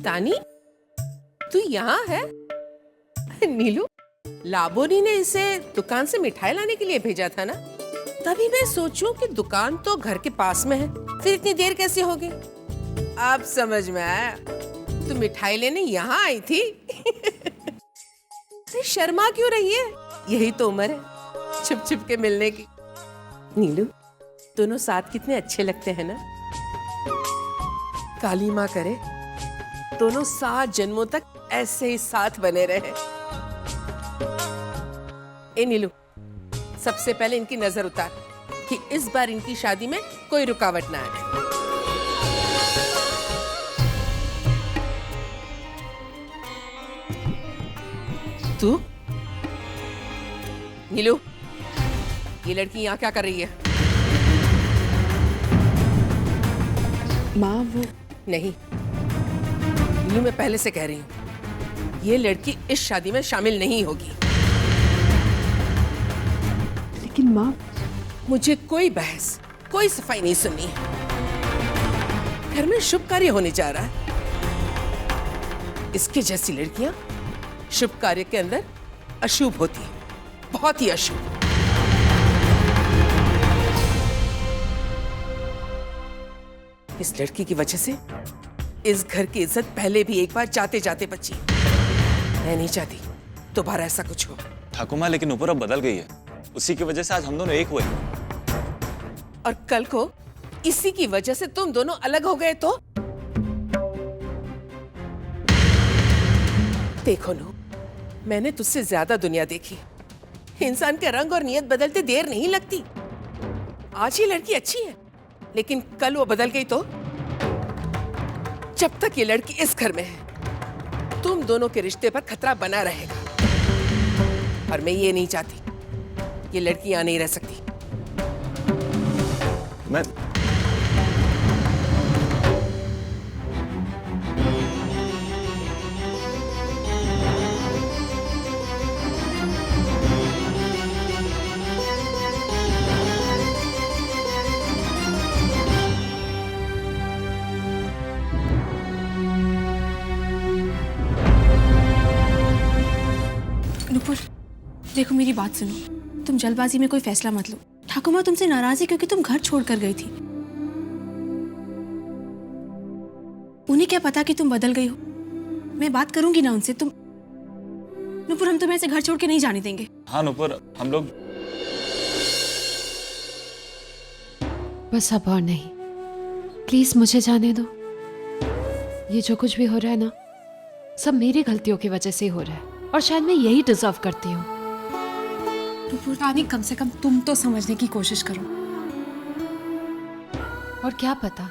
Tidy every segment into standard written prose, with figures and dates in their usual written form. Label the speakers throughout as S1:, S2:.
S1: तानी, तू यहाँ है? नीलू, लाबोनी ने इसे दुकान से मिठाई लाने के लिए भेजा था ना? तभी मैं सोचूं कि दुकान तो घर के पास में है, फिर इतनी देर कैसे होगी? अब समझ में आया, तू मिठाई लेने यहाँ आई थी। अरे शर्मा क्यों रही है? यही तो उम्र है छुप छुप के मिलने की। नीलू, दोनों साथ कितने अच्छे लगते हैं ना? काली माँ करे दोनों 7 जन्मों तक ऐसे ही साथ बने रहे। ए नीलू, सबसे पहले इनकी नजर उतार कि इस बार इनकी शादी में कोई रुकावट ना आए। तू नीलू, ये लड़की यहाँ क्या कर रही है?
S2: माँ वो
S1: नहीं नीलू, मैं पहले से कह रही हूँ, ये लड़की इस शादी में शामिल नहीं होगी।
S2: लेकिन माँ,
S1: मुझे कोई बहस, कोई सफाई नहीं सुननी है। घर में शुभ कार्य होने जा रहा है, इसके जैसी लड़कियां शुभ कार्य के अंदर अशुभ होती है, बहुत ही अशुभ। इस लड़की की वजह से इस घर की इज्जत पहले भी एक बार जाते जाते बची। मैं नहीं चाहती दोबारा ऐसा कुछ हो।
S3: ठाकुर माँ, लेकिन ऊपर अब बदल गई है, उसी की वजह से आज हम दोनों एक हुए।
S1: और कल को इसी की वजह से तुम दोनों अलग हो गए तो? देखो नू, मैंने तुझसे ज्यादा दुनिया देखी। इंसान के रंग और नियत बदलते देर नहीं लगती। आज ये लड़की अच्छी है, लेकिन कल वो बदल गई तो? जब तक ये लड़की इस घर में है, तुम दोनों के रिश्ते पर खतरा बना रहेगा। और मैं ये नहीं चाहती, ये लड़की यहां नहीं रह सकती।
S3: मैं
S2: नुपुर, देखो मेरी बात सुनो, तुम जल्दबाजी में कोई फैसला मत लो। ठाकुर माँ तुमसे नाराज है क्योंकि तुम घर छोड़कर गई थी। उन्हें क्या पता कि तुम बदल गई हो? मैं बात करूंगी ना उनसे। तुम नुपुर, हम तुम्हें ऐसे घर छोड़ के नहीं जाने देंगे।
S3: हाँ नुपुर, हम लोग
S4: बस अब और नहीं, प्लीज मुझे जाने दो। ये जो कुछ भी हो रहा है ना, सब मेरी गलतियों की वजह से हो रहा है, और शायद मैं यही डिजर्व करती हूँ।
S2: नुपुर रानी, कम से कम तुम तो समझने की कोशिश करो।
S4: और क्या पता,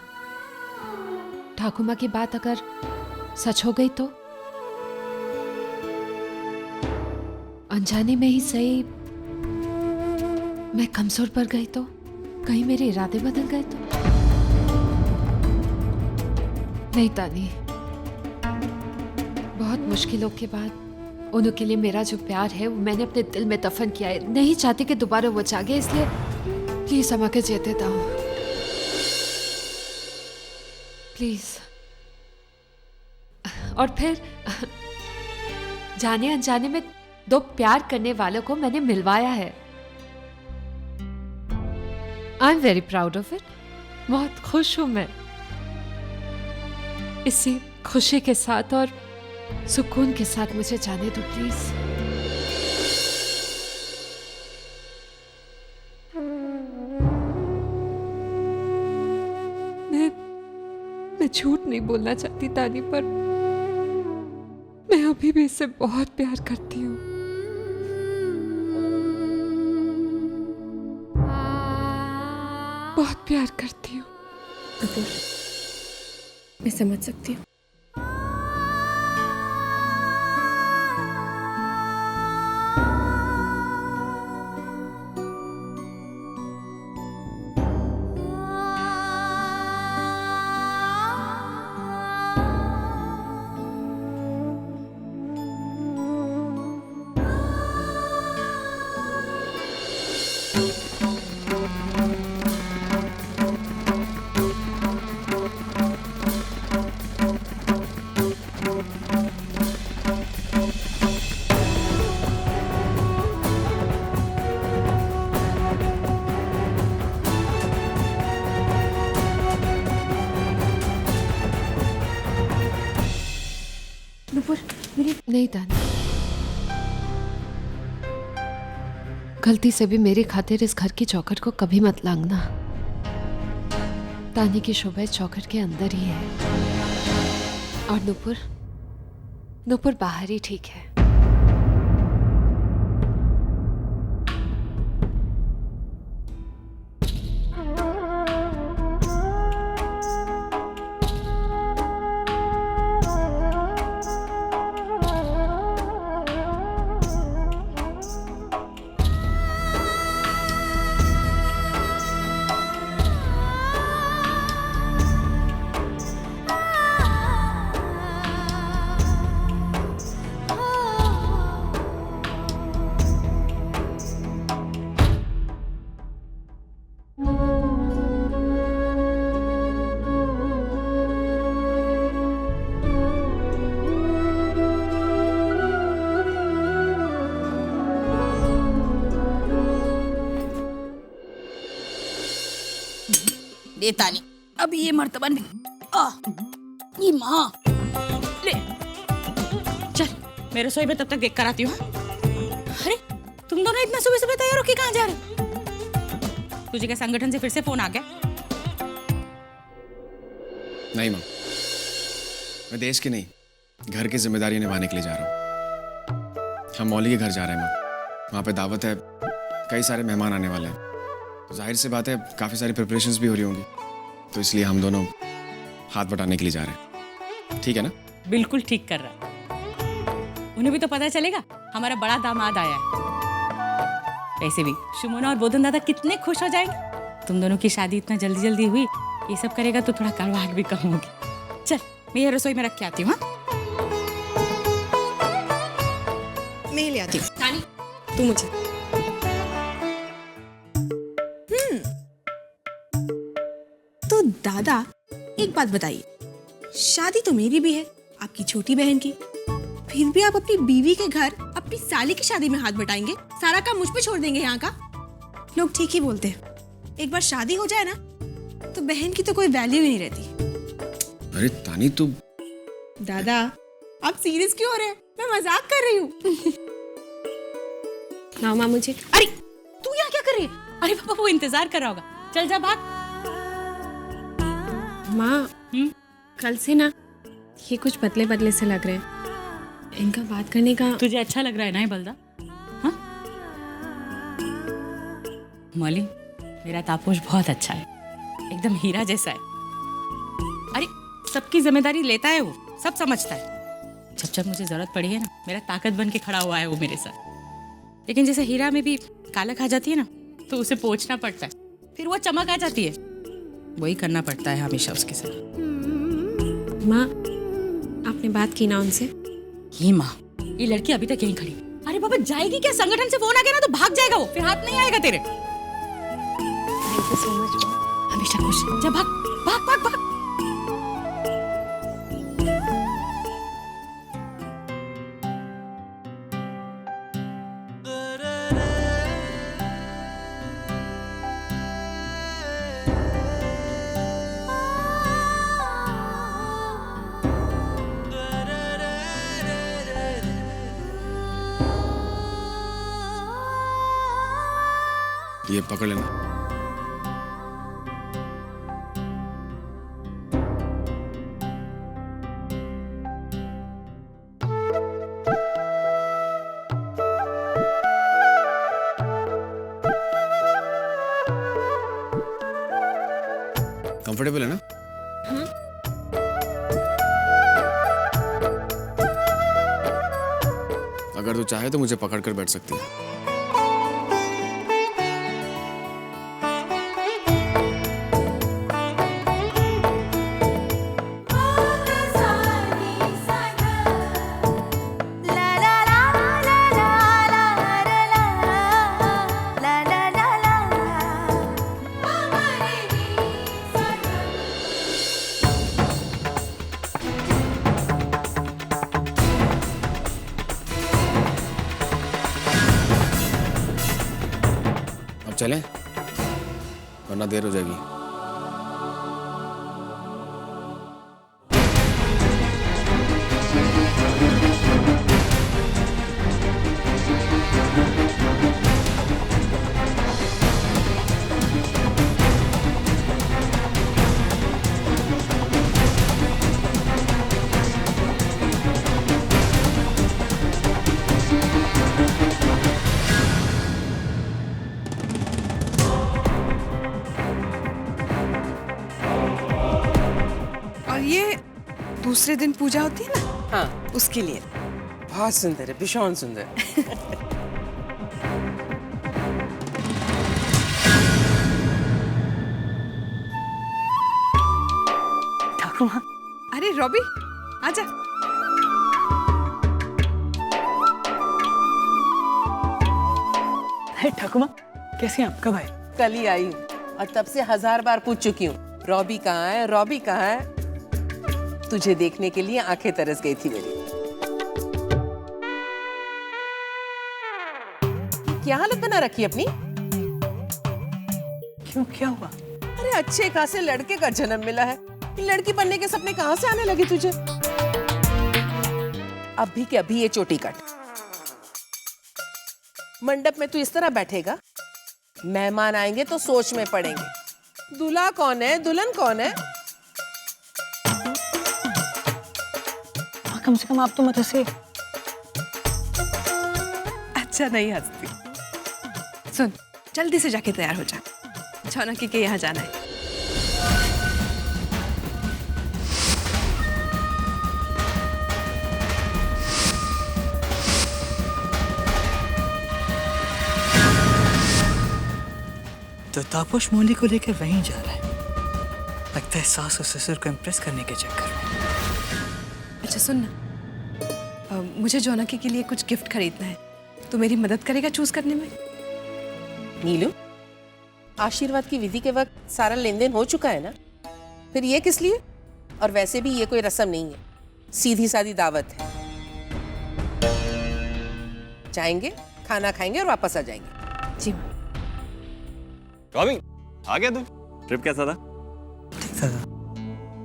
S4: ठाकुर माँ की बात अगर सच हो गई तो? अनजाने में ही सही मैं कमजोर पड़ गई तो? कहीं मेरे इरादे बदल गए तो? नहीं तानी, बहुत मुश्किलों के बाद उनके लिए मेरा जो प्यार है वो मैंने अपने दिल में दफन किया है। नहीं चाहती कि दोबारा वो जागे, इसलिए प्लीज समा के जीते देता हूँ, प्लीज। और फिर जाने अनजाने में 2 प्यार करने वालों को मैंने मिलवाया है। I am very proud of it. बहुत खुश हूं मैं। इसी खुशी के साथ और सुकून के साथ मुझे जाने दो प्लीज। मैं झूठ नहीं बोलना चाहती तानी, पर मैं अभी भी इससे बहुत प्यार करती हूँ। बहुत प्यार करती हूँ।
S2: मैं समझ सकती हूँ।
S4: नहीं तानी, गलती से भी मेरी खातिर इस घर की चौखट को कभी मत लांघना। तानी की शोभा चौखट के अंदर ही है और नुपुर बाहर ही ठीक है।
S5: देता नहीं अब ये मर्तबा ये माँ ले चल मेरे रसोई में तब तक देख कर आती हूँ। अरे तुम दोनों इतना सुबह सुबह तैयार होके कहाँ जा रहे हो? तुझे क्या संगठन से फिर से फोन आ गया?
S6: नहीं माँ, मैं देश की नहीं घर की जिम्मेदारी निभाने के लिए जा रहा हूँ। हम मौली के घर जा रहे हैं माँ, वहाँ पे दावत है, कई सारे मेहमान आने वाले हैं। तो जाहिर सी बात है काफ़ी सारी प्रिपरेशंस भी हो रही होंगी, तो इसलिए हम दोनों हाथ बटाने के लिए जा रहे हैं। ठीक है ना?
S5: बिल्कुल ठीक कर रहा है। उन्हें भी तो पता चलेगा हमारा बड़ा दामाद आया है। वैसे भी सुमना और बोधन दादा कितने खुश हो जाएंगे। तुम दोनों की शादी इतना जल्दी जल्दी हुई, ये सब करेगा तो थोड़ा कड़वाहट भी कम होगी। चल मैं ये रसोई में रख के आती हूँ।
S2: मैं ले आती हूँ। तानी तू मुझे तो दादा एक बात बताइए, शादी तो मेरी भी है, आपकी छोटी बहन की, फिर भी आप अपनी बीवी के घर अपनी साली की शादी में हाथ बटाएंगे? सारा काम मुझ पे छोड़ देंगे यहाँ का? लोग ठीक ही बोलते हैं, एक बार शादी हो जाए ना तो बहन की तो कोई वैल्यू ही नहीं रहती।
S6: अरे तानी तू
S2: दादा आप सीरियस क्यों हो रहे हैं? मैं मजाक कर रही हूँ। मामा मुझे।
S5: अरे तू यहाँ क्या कर रही है? अरे पापा वो इंतजार कर रहा होगा, चल जा भाग।
S2: माँ कल से ना ये कुछ बदले बदले से लग रहे हैं, इनका बात करने का।
S5: तुझे अच्छा लग रहा है ना ये बलदा? हाँ मौली, मेरा तापोश बहुत अच्छा है, एकदम हीरा जैसा है। अरे सबकी जिम्मेदारी लेता है वो, सब समझता है। जब जब मुझे जरूरत पड़ी है ना, मेरा ताकत बन के खड़ा हुआ है वो मेरे साथ। लेकिन जैसे हीरा में भी कालक आ जाती है ना, तो उसे पोंछना पड़ता है, फिर वो चमक आ जाती है, वही करना पड़ता है हमेशा उसके साथ।
S2: माँ आपने बात की ना उनसे?
S5: ये माँ, ये लड़की अभी तक यहीं खड़ी। अरे बाबा जाएगी क्या? संगठन से फोन आ गया ना तो भाग जाएगा वो, फिर हाथ नहीं आएगा तेरे।
S2: Thank you so much.
S5: हमेशा खुश। जा भाग भाग भाग भाग।
S6: ये पकड़ लेना। कंफर्टेबल है ना? अगर तू चाहे तो मुझे पकड़ कर बैठ सकती है। चलें वरना देर हो जाएगी।
S2: ये दूसरे दिन पूजा होती है ना,
S1: हाँ,
S2: उसके लिए।
S1: बहुत सुंदर है, भीषण सुंदर।
S2: ठाकुर माँ, अरे रॉबी आजा।
S7: ठाकुर माँ कैसे हैं आप? कब आए?
S1: कल ही आई हूँ और तब से 1000 बार पूछ चुकी हूँ, रॉबी कहाँ है, रॉबी कहाँ है। तुझे देखने के लिए आंखें तरस गई थी मेरी। क्या हालत बना रखी अपनी?
S7: क्यों, क्या हुआ?
S1: अरे अच्छे खासे लड़के का जन्म मिला है, लड़की बनने के सपने कहाँ से आने लगे तुझे? अभी के अभी ये चोटी कट। मंडप में तू इस तरह बैठेगा, मेहमान आएंगे तो सोच में पड़ेंगे, दूल्हा कौन है, दुल्हन कौन है।
S7: कम से कम आप तो मत हंसे।
S2: अच्छा नहीं हंसती। सुन, जल्दी से जाके तैयार हो जा, जौनकी के यहाँ जाना है।
S7: तो तापस मौली को लेकर वहीं जा रहा है। लगता है सास और ससुर को इम्प्रेस करने के चक्कर में।
S2: अच्छा सुन ना, मुझे जौनकी के लिए कुछ गिफ्ट खरीदना है, तो मेरी मदद करेगा चूज करने में?
S1: नीलू, आशीर्वाद की विधि के वक्त सारा लेन देन हो चुका है ना, फिर ये किस लिए? और वैसे भी ये कोई रस्म नहीं है, सीधी सादी दावत है। जाएंगे, खाना खाएंगे और वापस आ जाएंगे।
S2: जी माँ।
S3: रॉबिन, आ गया तू? ट्रिप कैसा था?
S7: ठीक था।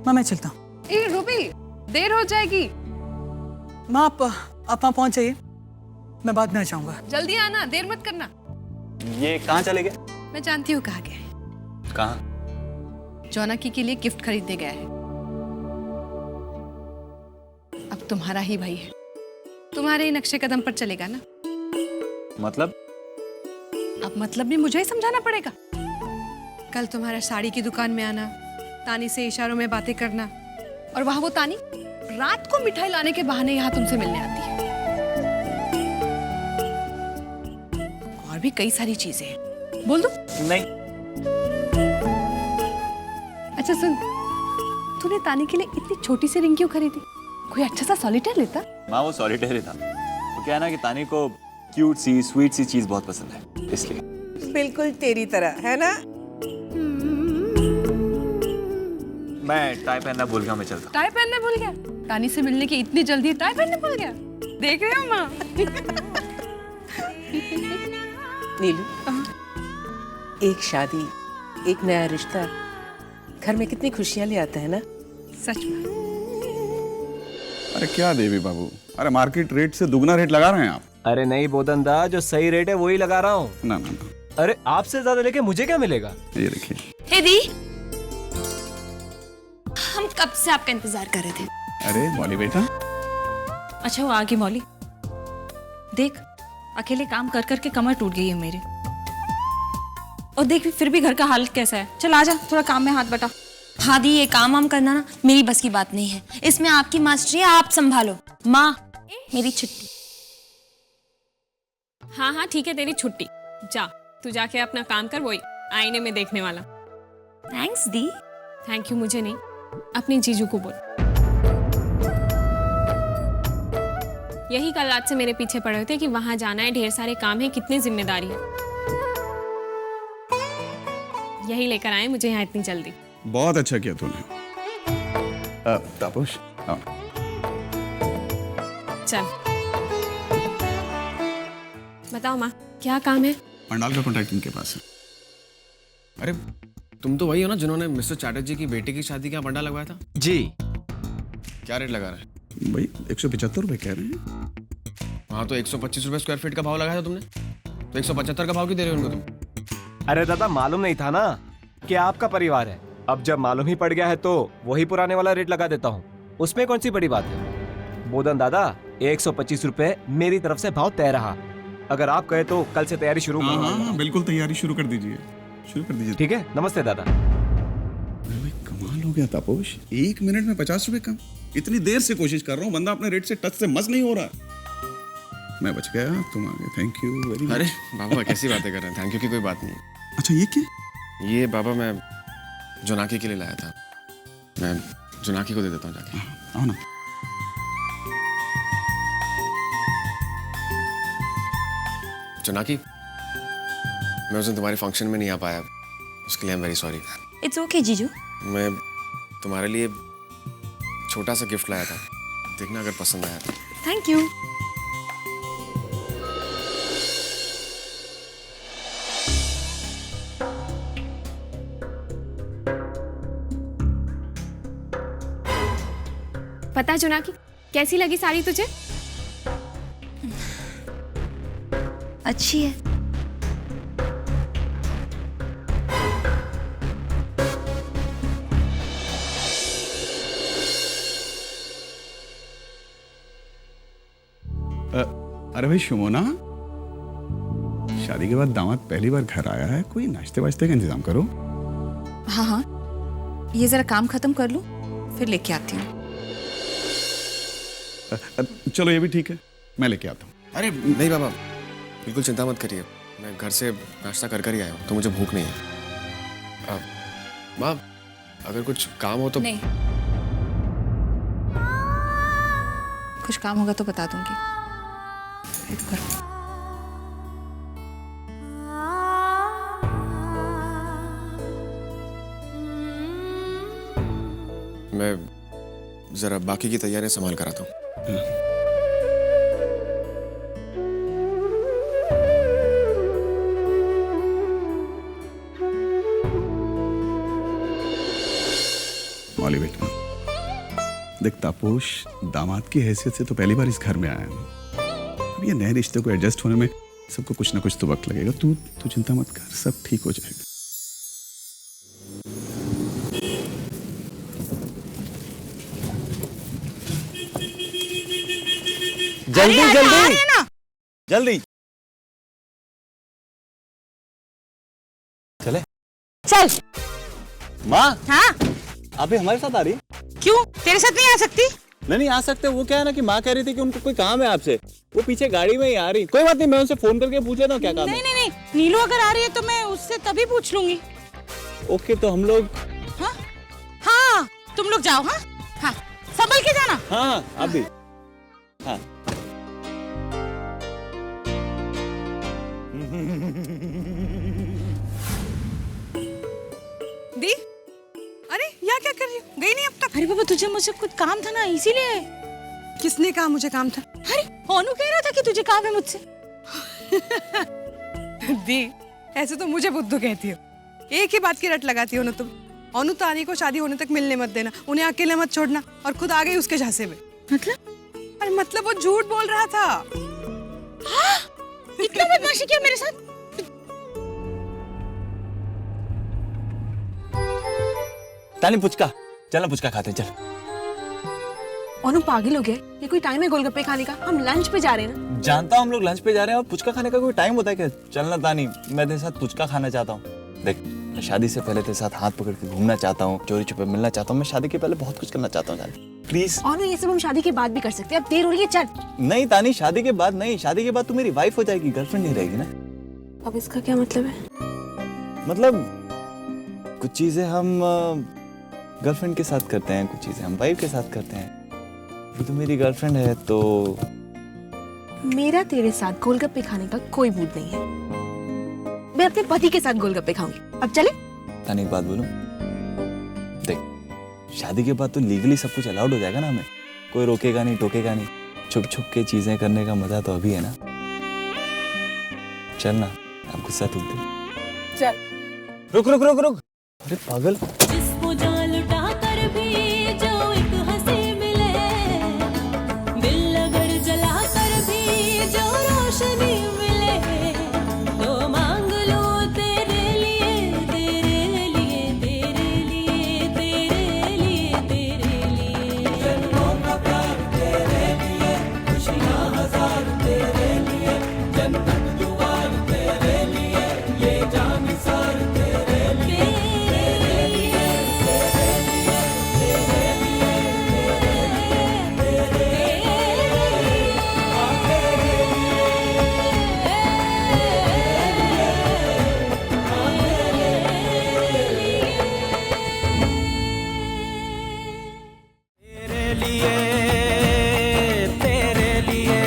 S7: माँ मैं चलता हूँ।
S2: ए रूबी, देर हो जाएगी।
S7: माँ आप वहाँ पहुँच जाइए, मैं बाद में आ जाऊँगा।
S2: जल्दी आना, देर मत करना।
S3: ये कहाँ चले गए?
S2: मैं जानती हूँ कहाँ गया है।
S3: कहाँ?
S2: जौनकी के लिए गिफ्ट खरीदने गया है। अब तुम्हारा ही भाई है, तुम्हारे ही नक्शे कदम पर चलेगा ना।
S3: मतलब?
S2: अब मतलब भी मुझे ही समझाना पड़ेगा। कल तुम्हारा साड़ी की दुकान में आना, तानी से इशारों में बातें करना, और वहां वो तानी रात को मिठाई लाने के बहाने यहाँ तुमसे मिलने आती है। और भी कई सारी चीजें हैं, बोल दूं?
S3: नहीं।
S2: अच्छा सुन, तूने तानी के लिए इतनी छोटी सी रिंग क्यों खरीदी? कोई अच्छा सा सॉलिटेयर लेता।
S3: माँ वो सॉलिटेयर ही था। वो क्या है ना कि तानी को क्यूट सी स्वीट सी चीज बहुत पसंद है, इसलिए।
S1: बिल्कुल तेरी तरह, है ना?
S3: मैं टाई पहनना भूल गया, मैं चलता।
S2: टाई पहनने भूल गया? तानी से मिलने की इतनी जल्दी टाई पहनने भूल गया? देख रहे हो माँ?
S1: नीलू, एक शादी, एक नया रिश्ता घर में कितनी खुशियां ले आता है ना।
S2: सच में।
S8: अरे क्या देवी बाबू, अरे मार्केट रेट से दुगना रेट लगा रहे हैं आप?
S9: अरे नहीं बोदन दा, जो सही रेट है वही लगा रहा हूँ।
S8: ना ना ना,
S9: अरे आपसे ज्यादा लेके मुझे क्या मिलेगा?
S8: ये देखिए।
S2: हे दी, हम कब से आपका इंतजार कर रहे थे।
S8: अरे मौली बेटा,
S5: अच्छा वो आ गई मौली। देख, अकेले काम कर कर के कमर टूट गई है मेरी। और देख फिर भी घर का हाल कैसा है। चल आजा, थोड़ा काम में हाथ बटा।
S10: हाँ दी, ये काम वाम करना ना मेरी बस की बात नहीं है। इसमें आपकी मास्टरी है, आप संभालो। माँ, मेरी छुट्टी।
S11: हाँ हाँ ठीक है, तेरी छुट्टी। जा, तू जाके अपना काम कर, वही आईने में देखने वाला।
S10: Thanks the.
S11: थैंक यू मुझे नहीं, अपनी जीजू को बोल। यही कल रात से मेरे पीछे पड़े होते कि वहां जाना है, ढेर सारे काम है, कितनी जिम्मेदारी है। यही लेकर आए मुझे यहाँ इतनी जल्दी।
S8: बहुत अच्छा किया तूने। तापस, हाँ।
S11: चल बताओ माँ, क्या काम है?
S8: पंडाल का कॉन्ट्रैक्ट इनके पास है।
S6: अरे तुम तो वही हो ना जिन्होंने मिस्टर चैटर्जी की बेटी की शादी का पंडाल लगवाया था?
S9: जी।
S6: क्या रेट लगा रहा है
S8: भाई? 175 रुपए कह रहे हैं।
S6: हाँ तो 125 रुपए स्क्वायर फीट का भाव लगाया था तुमने, तो 175 का भाव क्यों दे रहे हो उनको तुम?
S9: अरे दादा मालूम नहीं था ना कि आपका परिवार है। अब जब मालूम ही पड़ गया है तो वही पुराने वाला रेट लगा देता हूँ, उसमें कौन सी बड़ी बात है। बोदन दादा, 125 रुपए मेरी तरफ से भाव तय रहा। अगर आप कहे तो कल से तैयारी शुरू
S8: हाँ,
S9: करो।
S8: हाँ, हाँ, बिल्कुल तैयारी शुरू कर दीजिए, शुरू कर दीजिए।
S9: ठीक है, नमस्ते दादा।
S8: भाई कमाल हो हो गया तापोश? 1 मिनट में 50 रुपए कम? इतनी देर से कोशिश कर रहा हूँ, बंदा अपने रेट से टच से मस नहीं हो रहा। मैं बच गया, तुम आ गए। Thank you very much.
S6: अरे बाबा कैसी बातें कर रहे हैं, थैंक यू की कोई बात नहीं।
S8: अच्छा ये क्या?
S6: ये बाबा मैं जोनाकी के लिए लाया था, मैं जोनाकी को दे देता हूँ जाके।
S8: आओ ना।
S6: जोनाकी, मैं उस दिन तुम्हारे फंक्शन में नहीं आ पाया, उसके लिए I am very sorry.
S10: It's okay जीजू।
S6: मैं तुम्हारे लिए छोटा सा गिफ्ट लाया था, देखना अगर पसंद आया तो।
S10: Thank you.
S11: पता जोनाकी, कैसी लगी साड़ी तुझे?
S10: अच्छी है।
S8: अरे भाई शुमोना, शादी के बाद दामाद पहली बार घर आया है, कोई नाश्ते वाश्ते का इंतजाम करो।
S2: हाँ हाँ, ये जरा काम खत्म कर लूं, फिर लेके आती हूँ।
S8: चलो ये भी ठीक है, मैं लेके आता हूँ।
S6: अरे नहीं बाबा, बिल्कुल चिंता मत करिए, मैं घर से नाश्ता कर कर ही आया हूँ, तो मुझे भूख नहीं है। माँ, अगर कुछ काम हो तो।
S2: नहीं, कुछ काम होगा तो बता दूंगी। वेट करो।
S6: मैं जरा बाकी की तैयारियां संभाल कर आता हूँ।
S8: मौली बेटा, देख तापोश, दामाद की हैसियत से तो पहली बार इस घर में आया हूँ। अब ये नए रिश्ते को एडजस्ट होने में सबको कुछ ना कुछ तो वक्त लगेगा। तू चिंता मत कर, सब ठीक हो जाएगा।
S3: जल्दी जल्दी जल्दी चले।
S10: चल।
S3: माँ,
S10: हाँ
S3: आप भी हमारे साथ आ रही है?
S10: क्यों, तेरे साथ नहीं आ सकती?
S3: नहीं आ सकते। वो क्या है ना कि माँ कह रही थी कि उनको कोई काम है आपसे, वो पीछे गाड़ी में ही आ रही। कोई बात नहीं, मैं उनसे फोन करके पूछ लेता हूँ क्या काम है।
S10: नहीं, नीलू अगर आ रही है तो मैं उससे तभी पूछ लूंगी।
S3: ओके, तो हम लोग।
S10: हाँ तुम लोग जाओ। हाँ संभल के जाना।
S3: हाँ आप भी। हाँ
S2: दी, अरे यहाँ क्या कर रही हो? गई नहीं अब तक?
S10: अरे बाबा, तुझे मुझसे कुछ काम था ना, इसीलिए।
S2: किसने कहा मुझे काम था?
S10: अरे ओनू कह रहा था कि तुझे काम है मुझसे।
S2: दी, ऐसे तो मुझे बुद्धू कहती हो, एक ही बात की रट लगाती हो ना तुम। ओनू तानी को शादी होने तक मिलने मत देना, उन्हें अकेले मत छोड़ना, और खुद आ गई उसके झांसे में।
S10: मतलब?
S2: अरे मतलब वो झूठ बोल रहा था।
S10: हाँ? इतना बदमाशी किया मेरे साथ?
S3: तानी पुचका, चल ना पुचका खाते हैं, चल।
S2: ओनू पागल हो गया, ये कोई टाइम है गोलगप्पे खाने का? हम लंच पे जा रहे हैं ना।
S3: जानता हूँ हम लोग लंच पे जा रहे हैं, और पुचका खाने का कोई टाइम होता है क्या? चलना तानी, मैं तेरे साथ पुचका खाना चाहता हूँ। देख, मैं शादी से पहले तेरे साथ हाथ पकड़ के घूमना चाहता हूँ, चोरी छुपे मिलना चाहता हूँ। मैं शादी के पहले बहुत कुछ करना चाहता हूँ तानी, प्लीज।
S2: ओनू, ये सब हम शादी के बाद भी कर सकते हैं, अब देर हो रही है, चल।
S3: नहीं तानी, शादी के बाद नहीं, शादी के बाद तू मेरी वाइफ हो जाएगी, गर्लफ्रेंड नहीं रहेगी ना।
S2: अब इसका क्या मतलब है?
S3: मतलब कुछ चीजें हम गर्लफ्रेंड के साथ करते हैं, कुछ चीजें हम वाइफ के साथ करते हैं। तू मेरी गर्लफ्रेंड है तो।
S2: मेरा तेरे साथ गोलगप्पे खाने का कोई मूड नहीं है, मैं अपने पति के साथ गोलगप्पे खाऊंगी। अब चले?
S3: तानी एक बात बोलूं, देख, शादी के बाद तो लीगली सब कुछ अलाउड हो जाएगा ना हमें, कोई रोकेगा नहीं टोकेगा नहीं। छुप छुप के चीजें करने का मजा तो अभी है ना। चल ना, आप गुस्सा तू दे।
S2: चल।
S3: रुक रुक रुक रुक, अरे पागल।
S12: जिसको जान लुटा कर भी जो एक हंसी मिले, दिल अगर जला कर भी जो रोशनी मिले, तो मांग लो तेरे लिए, तेरे लिए, तेरे लिए, तेरे लिए, तेरे लिए। जन्मों का प्यार तेरे लिए, खुशियां हजार तेरे लिए, जन्नत दुआर तेरे लिए, ये जान सार तेरे लिए, तेरे लिए, तेरे लिए।
S13: तेरे लिए।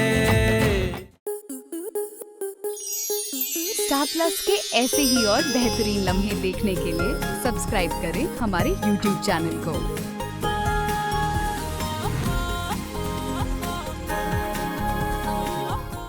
S14: स्टार प्लस के ऐसे ही और बेहतरीन लम्हे देखने के लिए सब्सक्राइब करें हमारे YouTube चैनल को।